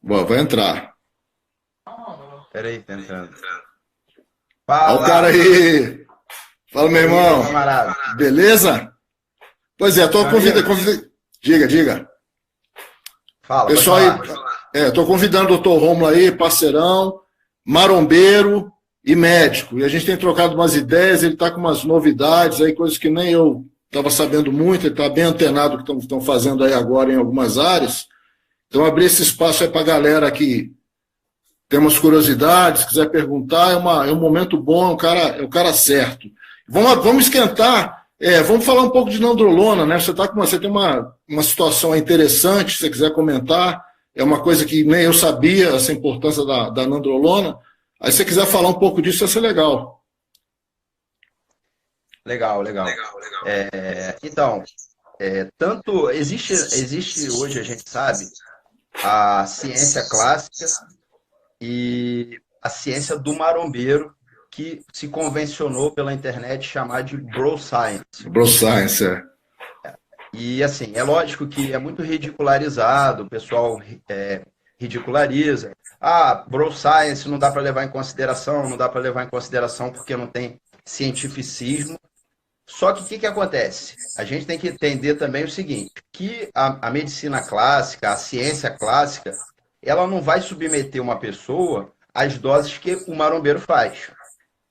Boa, vai entrar. Peraí, tá entrando. Olha o cara Fala! aí. Fala, meu E aí, meu irmão. camarada? Beleza? Pois é, tô Meu amigo, convidando. Diga, diga. fala, pode Pessoal aí, falar. tô convidando o doutor Rômulo aí, parceirão, marombeiro e médico. E a gente tem trocado umas ideias, ele está com umas novidades aí, coisas que nem eu estava sabendo muito, ele está bem antenado do que estão fazendo aí agora em algumas áreas. Então, abrir esse espaço aí para a galera que tem umas curiosidades, quiser perguntar, é um momento bom, é o cara certo. Vamos esquentar, vamos falar um pouco de nandrolona, né? Você tem uma situação interessante, se você quiser comentar, é uma coisa que nem eu sabia, essa importância da nandrolona. Aí se você quiser falar um pouco disso, vai ser legal. Legal, legal. Então, tanto existe hoje, a gente sabe, a ciência clássica e a ciência do marombeiro, que se convencionou pela internet chamar de bro science. Bro Science, é. E assim, é lógico que é muito ridicularizado, o pessoal ridiculariza. Ah, bro science não dá para levar em consideração, não dá para levar em consideração porque não tem cientificismo. Só que o que acontece? A gente tem que entender também o seguinte, que a medicina clássica, a ciência clássica, ela não vai submeter uma pessoa às doses que o marombeiro faz,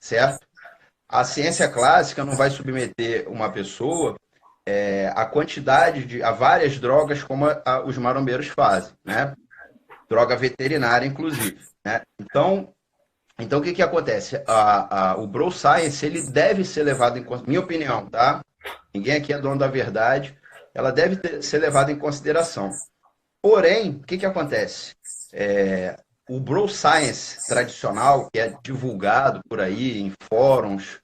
certo? A ciência clássica não vai submeter uma pessoa a quantidade a várias drogas como os marombeiros fazem, né? Droga veterinária, inclusive, né? Então o que acontece? O Bro Science ele deve ser levado em consideração, minha opinião, tá? Ninguém aqui é dono da verdade. Ela deve ser levada em consideração. Porém, o que acontece? O Bro Science tradicional, que é divulgado por aí em fóruns,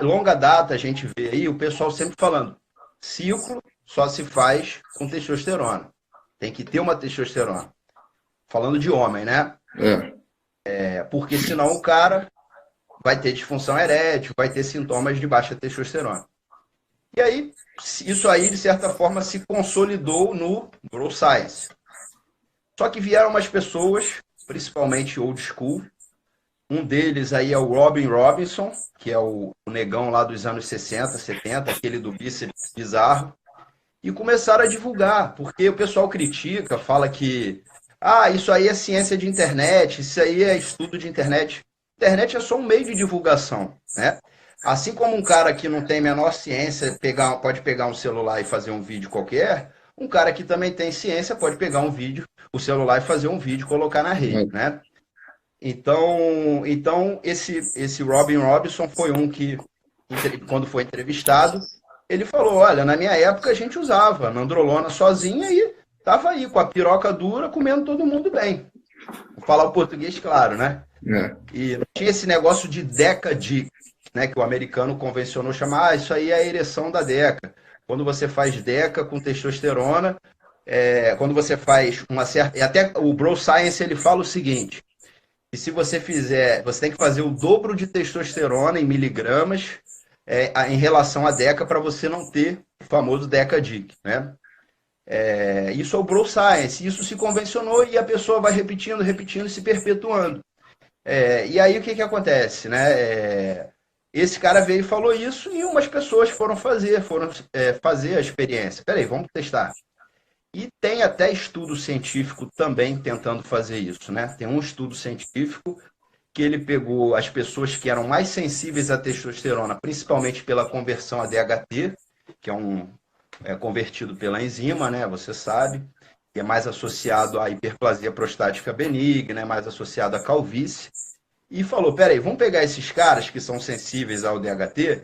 longa data a gente vê aí o pessoal sempre falando, ciclo só se faz com testosterona. Tem que ter uma testosterona. Falando de homem, né? É. Porque senão o cara vai ter disfunção erétil, vai ter sintomas de baixa testosterona. E aí, isso aí, de certa forma, se consolidou no Bro Science. Só que vieram umas pessoas, principalmente old school. Um deles aí é o Robin Robinson, que é o negão lá dos anos 60, 70, aquele do bíceps bizarro. E começaram a divulgar, porque o pessoal critica, fala que isso aí é ciência de internet, isso aí é estudo de internet. Internet é só um meio de divulgação, né? Assim como um cara que não tem a menor ciência pode pegar um celular e fazer um vídeo qualquer, um cara que também tem ciência pode pegar um vídeo, o celular e fazer um vídeo e colocar na rede, né? Então esse Robin Robinson foi um que, quando foi entrevistado, ele falou, olha, na minha época a gente usava nandrolona sozinha e tava aí com a piroca dura comendo todo mundo bem. Vou falar o português claro, né? É. E não tinha esse negócio de Deca Dick, né, que o americano convencionou chamar, isso aí é a ereção da Deca. Quando você faz Deca com testosterona, quando você faz uma certa... E até o Bro Science ele fala o seguinte, que se você fizer, você tem que fazer o dobro de testosterona em miligramas em relação à Deca para você não ter o famoso Deca Dick, né? Isso é o Bro Science, isso se convencionou e a pessoa vai repetindo, repetindo e se perpetuando. E aí o que acontece, né? Esse cara veio e falou isso e umas pessoas foram fazer a experiência. Peraí, vamos testar. E tem até estudo científico também tentando fazer isso, né? Tem um estudo científico que ele pegou as pessoas que eram mais sensíveis à testosterona, principalmente pela conversão a DHT, que é convertido pela enzima, né? Você sabe, que é mais associado à hiperplasia prostática benigna, é mais associado à calvície. E falou, peraí, vamos pegar esses caras que são sensíveis ao DHT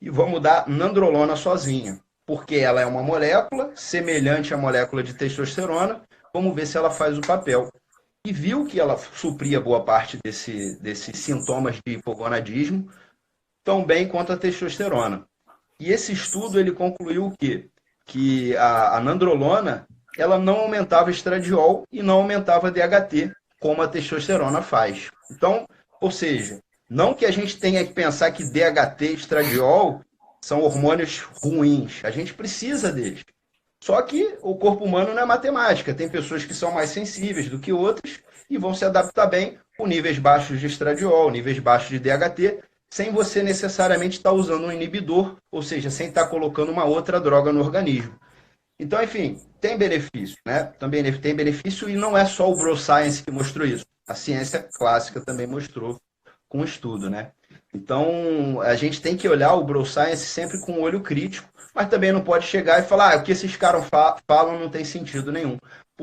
e vamos dar nandrolona sozinha. Porque ela é uma molécula semelhante à molécula de testosterona, vamos ver se ela faz o papel. E viu que ela supria boa parte desses sintomas de hipogonadismo, tão bem quanto a testosterona. E esse estudo ele concluiu o quê? Que a nandrolona ela não aumentava estradiol e não aumentava DHT, como a testosterona faz. Então, ou seja, não que a gente tenha que pensar que DHT e estradiol são hormônios ruins. A gente precisa deles. Só que o corpo humano não é matemática. Tem pessoas que são mais sensíveis do que outras e vão se adaptar bem com níveis baixos de estradiol, níveis baixos de DHT, sem você necessariamente estar usando um inibidor, ou seja, sem estar colocando uma outra droga no organismo. Então, enfim, tem benefício, né? Também tem benefício e não é só o Bro Science que mostrou isso. A ciência clássica também mostrou com estudo, né? Então, a gente tem que olhar o Bro Science sempre com um olho crítico, mas também não pode chegar e falar, o que esses caras falam não tem sentido nenhum.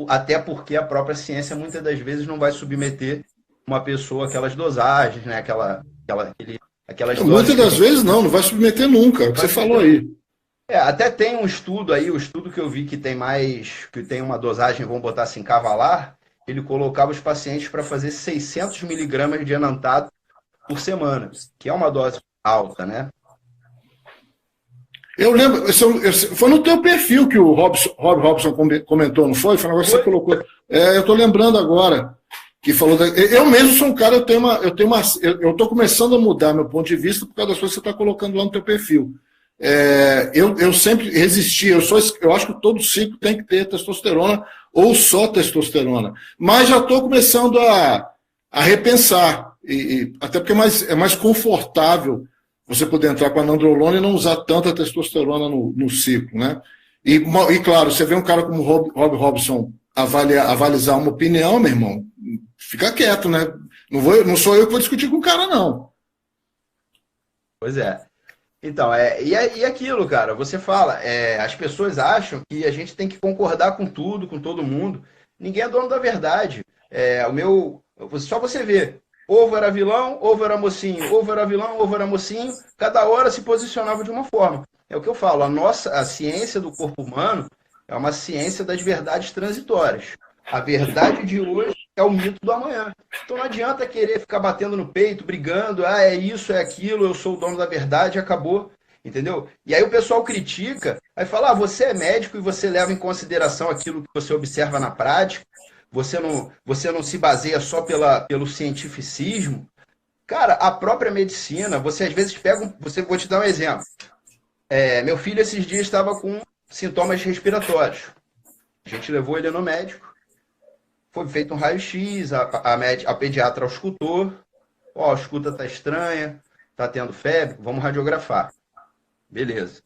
Até porque a própria ciência, muitas das vezes, não vai submeter uma pessoa àquelas dosagens, né? Aquelas doses. Muitas das vezes não vai submeter nunca, é o que você falou aí. Até tem um estudo aí, o estudo que eu vi que tem uma dosagem, vamos botar assim, cavalar, ele colocava os pacientes para fazer 600 miligramas de enantato por semana, que é uma dose alta, né? Eu lembro, foi no teu perfil que o Rob Robson comentou, não foi? Foi um negócio que você colocou. Eu estou lembrando agora que falou. Eu mesmo sou um cara, eu estou começando a mudar meu ponto de vista por causa das coisas que você está colocando lá no teu perfil. Eu sempre resisti, eu acho que todo ciclo tem que ter testosterona ou só testosterona, mas já estou começando a repensar, até porque é mais confortável você poder entrar com a nandrolona e não usar tanta testosterona no ciclo, né? E claro, você vê um cara como o Rob Robson avalizar uma opinião, meu irmão, fica quieto, né? Não sou eu que vou discutir com o cara, não. Pois é. Então, e aquilo, cara, você fala, as pessoas acham que a gente tem que concordar com tudo, com todo mundo. Ninguém é dono da verdade. Só você vê, ovo era vilão, ovo era mocinho, ovo era vilão, ovo era mocinho, cada hora se posicionava de uma forma. É o que eu falo, a ciência do corpo humano é uma ciência das verdades transitórias. A verdade de hoje é o mito do amanhã. Então não adianta querer ficar batendo no peito, brigando, é isso, é aquilo, eu sou o dono da verdade, acabou. Entendeu? E aí o pessoal critica, aí fala, você é médico e você leva em consideração aquilo que você observa na prática, você não se baseia só pelo cientificismo. Cara, a própria medicina, você às vezes vou te dar um exemplo. Meu filho esses dias estava com sintomas respiratórios. A gente levou ele no médico. Foi feito um raio-x, a pediatra auscultou. A ausculta está estranha, está tendo febre, vamos radiografar. Beleza.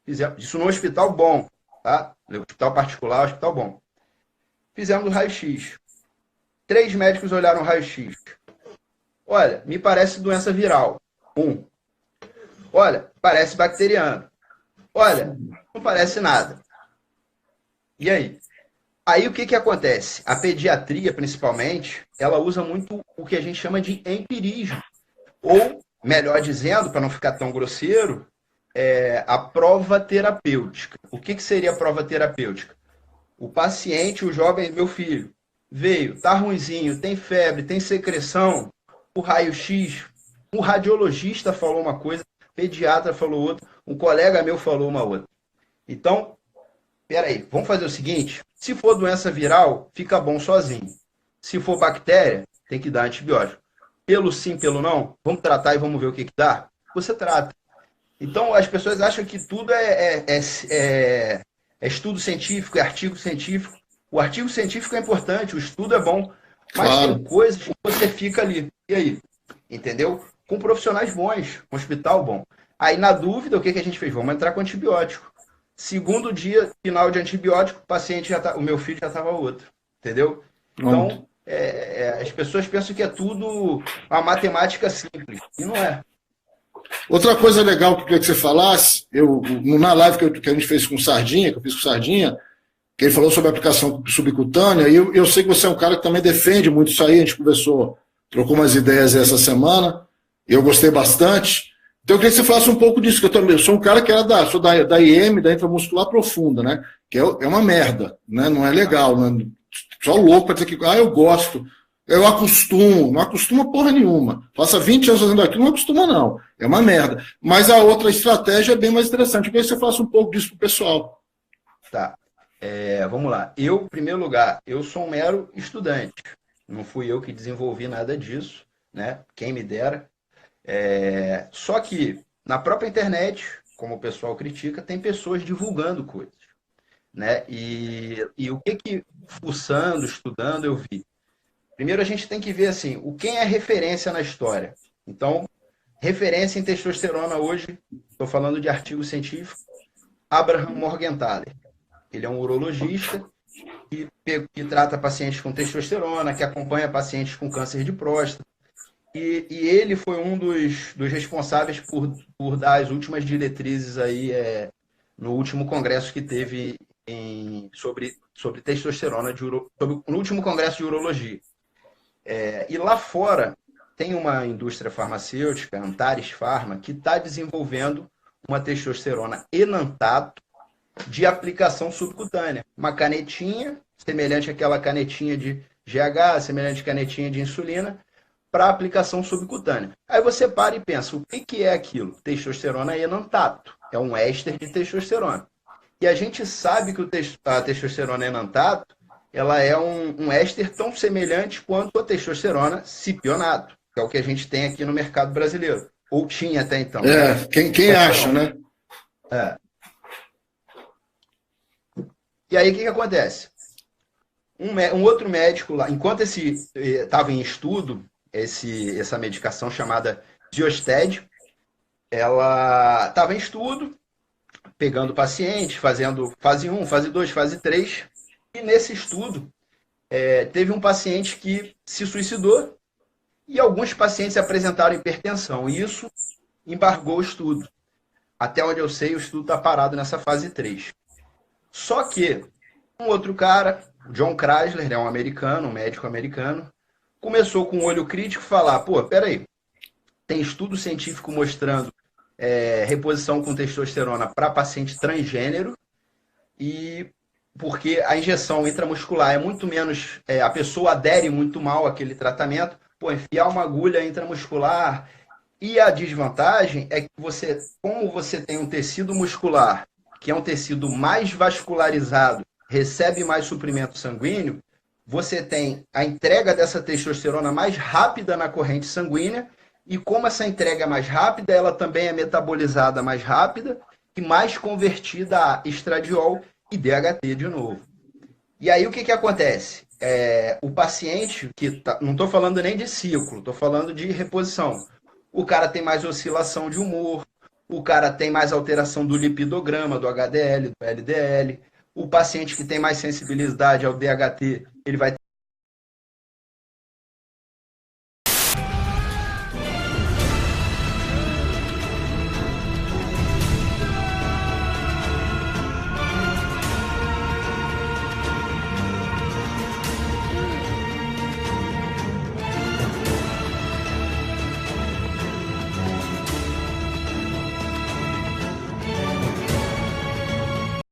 Fizemos isso no hospital bom, tá? Hospital particular, hospital bom. Fizemos o raio-x. 3 médicos olharam o raio-x. Olha, me parece doença viral. 1. Olha, parece bacteriano. Olha, não parece nada. E aí? Aí o que acontece? A pediatria, principalmente, ela usa muito o que a gente chama de empirismo. Ou, melhor dizendo, para não ficar tão grosseiro, a prova terapêutica. O que seria a prova terapêutica? O paciente, o jovem, meu filho, veio, tá ruinzinho, tem febre, tem secreção, o raio-x, um radiologista falou uma coisa, o pediatra falou outra, um colega meu falou uma outra. Então, peraí, vamos fazer o seguinte, se for doença viral, fica bom sozinho. Se for bactéria, tem que dar antibiótico. Pelo sim, pelo não, vamos tratar e vamos ver o que dá? Você trata. Então, as pessoas acham que tudo é estudo científico, é artigo científico. O artigo científico é importante, o estudo é bom, mas claro, tem coisas que você fica ali. E aí? Entendeu? Com profissionais bons, com hospital bom. Aí, na dúvida, o que a gente fez? Vamos entrar com antibiótico. Segundo dia, final de antibiótico, o meu filho já estava outro. Entendeu? Então, as pessoas pensam que é tudo uma matemática simples. E não é. Outra coisa legal que eu queria que você falasse, na live que a gente fez com Sardinha, que eu fiz com Sardinha, que ele falou sobre a aplicação subcutânea, e eu sei que você é um cara que também defende muito isso aí, a gente conversou, trocou umas ideias essa semana, e eu gostei bastante. Então eu queria que você falasse um pouco disso, que eu também sou um cara que sou da IM, da intramuscular profunda, né? Que é uma merda, né? Não é legal, né? Só louco para dizer que eu gosto. Eu acostumo, não acostuma porra nenhuma. Passa 20 anos fazendo aquilo, não acostuma não. É uma merda. Mas a outra estratégia é bem mais interessante. Eu queria que você falasse um pouco disso pro pessoal. Tá. Vamos lá. Em primeiro lugar, eu sou um mero estudante. Não fui eu que desenvolvi nada disso, né? Quem me dera. Só que, na própria internet, como o pessoal critica, tem pessoas divulgando coisas. né? E o que fuçando, estudando, eu vi. Primeiro a gente tem que ver assim, quem é referência na história. Então, referência em testosterona hoje, estou falando de artigo científico, Abraham Morgenthaler. Ele é um urologista que trata pacientes com testosterona, que acompanha pacientes com câncer de próstata. E ele foi um dos responsáveis por dar as últimas diretrizes aí, no último congresso que teve sobre testosterona, no último congresso de urologia. E lá fora tem uma indústria farmacêutica, Antares Pharma, que está desenvolvendo uma testosterona enantato de aplicação subcutânea. Uma canetinha, semelhante àquela canetinha de GH, semelhante à canetinha de insulina, para aplicação subcutânea. Aí você para e pensa, o que é aquilo? Testosterona enantato. É um éster de testosterona. E a gente sabe que a testosterona enantato, ela é um éster tão semelhante quanto a testosterona cipionato, que é o que a gente tem aqui no mercado brasileiro. Ou tinha até então. Né? Quem acha, né? E aí o que acontece? Um outro médico lá, enquanto estava em estudo, essa medicação chamada Ziosted, ela estava em estudo, pegando pacientes, fazendo fase 1, fase 2, fase 3, e nesse estudo teve um paciente que se suicidou e alguns pacientes apresentaram hipertensão, e isso embargou o estudo. Até onde eu sei, o estudo está parado nessa fase 3. Só que um outro cara, John Chrysler, é um americano, um médico americano, começou com um olho crítico falar, peraí, tem estudo científico mostrando reposição com testosterona para paciente transgênero, e porque a injeção intramuscular é muito menos, a pessoa adere muito mal àquele tratamento, enfiar uma agulha intramuscular, e a desvantagem é que como você tem um tecido muscular, que é um tecido mais vascularizado, recebe mais suprimento sanguíneo, você tem a entrega dessa testosterona mais rápida na corrente sanguínea, e como essa entrega é mais rápida, ela também é metabolizada mais rápida e mais convertida a estradiol e DHT de novo. E aí o que acontece? O paciente, não estou falando nem de ciclo, estou falando de reposição. O cara tem mais oscilação de humor, o cara tem mais alteração do lipidograma, do HDL, do LDL. O paciente que tem mais sensibilidade ao DHT, ele vai